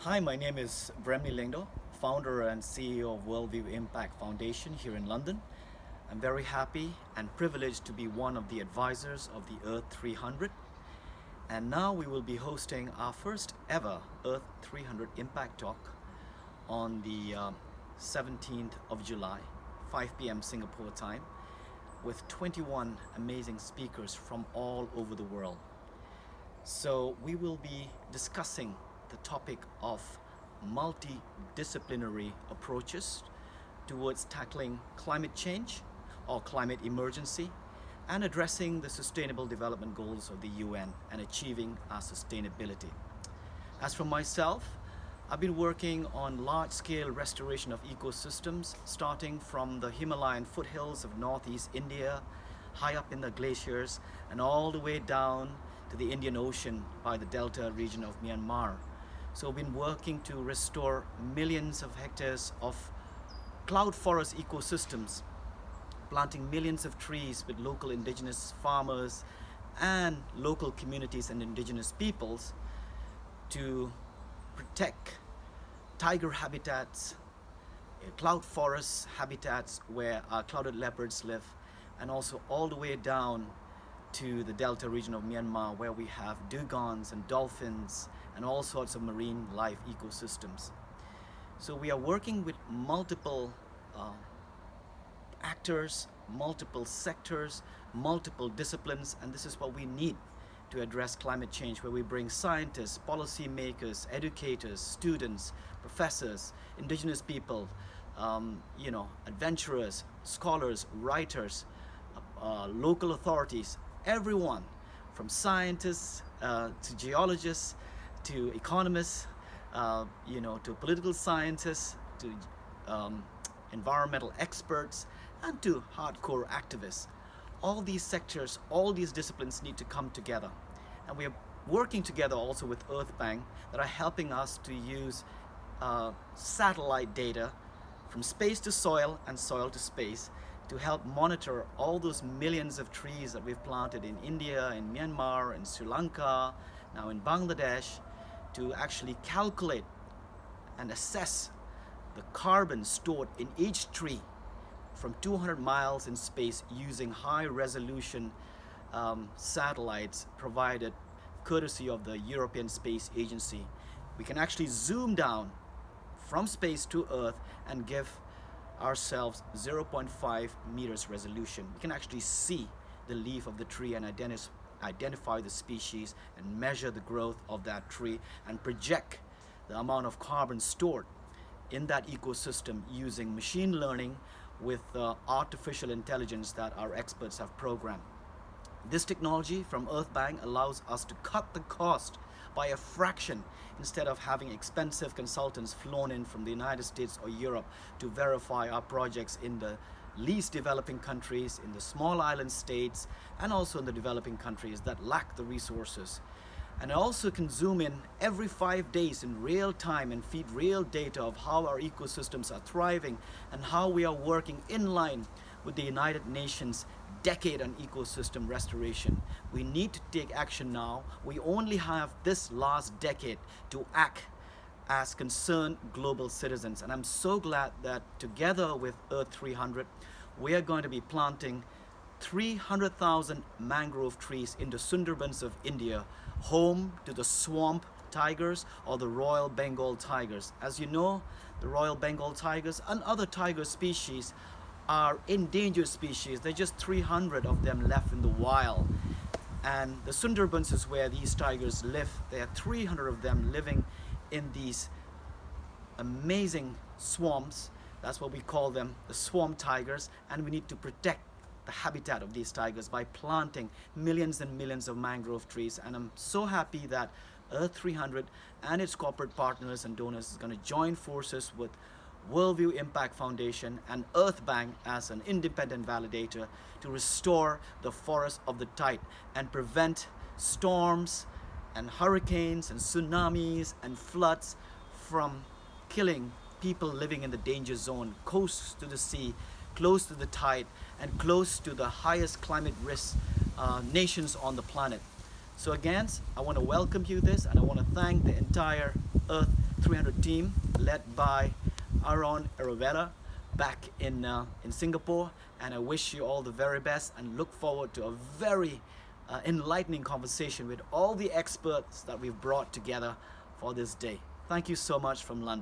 Hi, my name is Bremni Lingdo, founder and CEO of Worldview Impact Foundation here in London. I'm very happy and privileged to be one of the advisors of the Earth 300. And now we will be hosting our first ever Earth 300 Impact Talk on the 17th of July, 5 p.m. Singapore time, with 21 amazing speakers from all over the world. So we will be discussing the topic of multidisciplinary approaches towards tackling climate change or climate emergency and addressing the Sustainable Development Goals of the UN and achieving our sustainability. As for myself, I've been working on large-scale restoration of ecosystems, starting from the Himalayan foothills of northeast India, high up in the glaciers, and all the way down to the Indian Ocean by the Delta region of Myanmar. So we've been working to restore millions of hectares of cloud forest ecosystems, planting millions of trees with local indigenous farmers and local communities and indigenous peoples to protect tiger habitats, cloud forest habitats where our clouded leopards live, and also all the way down to the Delta region of Myanmar where we have dugongs and dolphins and all sorts of marine life ecosystems. So we are working with multiple actors, multiple sectors, multiple disciplines, and this is what we need to address climate change, where we bring scientists, policymakers, educators, students, professors, indigenous people, adventurers, scholars, writers, local authorities, everyone from scientists to geologists to economists, to political scientists, to environmental experts, and to hardcore activists. All these sectors, all these disciplines need to come together. And we are working together also with Earthbank that are helping us to use satellite data from space to soil and soil to space to help monitor all those millions of trees that we've planted in India, in Myanmar, in Sri Lanka, now in Bangladesh, to actually calculate and assess the carbon stored in each tree from 200 miles in space using high resolution satellites provided courtesy of the European Space Agency. We can actually zoom down from space to Earth and give ourselves 0.5 meters resolution. We can actually see the leaf of the tree and identify the species and measure the growth of that tree and project the amount of carbon stored in that ecosystem using machine learning with artificial intelligence that our experts have programmed. This technology from Earthbank allows us to cut the cost by a fraction instead of having expensive consultants flown in from the United States or Europe to verify our projects in the least developing countries, in the small island states, and also in the developing countries that lack the resources. And I also can zoom in every 5 days in real time and feed real data of how our ecosystems are thriving and how we are working in line with the United Nations decade on ecosystem restoration. We need to take action now. We only have this last decade to act as concerned global citizens. And I'm so glad that together with Earth 300, we are going to be planting 300,000 mangrove trees in the Sundarbans of India, home to the swamp tigers or the Royal Bengal tigers. As you know, the Royal Bengal tigers and other tiger species are endangered species. There are just 300 of them left in the wild. And the Sundarbans is where these tigers live. There are 300 of them living in these amazing swamps. That's what we call them, the swamp tigers. And we need to protect the habitat of these tigers by planting millions and millions of mangrove trees. And I'm so happy that Earth 300 and its corporate partners and donors is going to join forces with Worldview Impact Foundation and Earthbank as an independent validator to restore the forest of the tide and prevent storms and hurricanes and tsunamis and floods from killing people living in the danger zone, close to the sea, close to the tide, and close to the highest climate risk nations on the planet. So again, I want to welcome you this, and I want to thank the entire Earth 300 team led by Aaron Arovella back in Singapore, and I wish you all the very best and look forward to a very enlightening conversation with all the experts that we've brought together for this day. Thank you so much from London.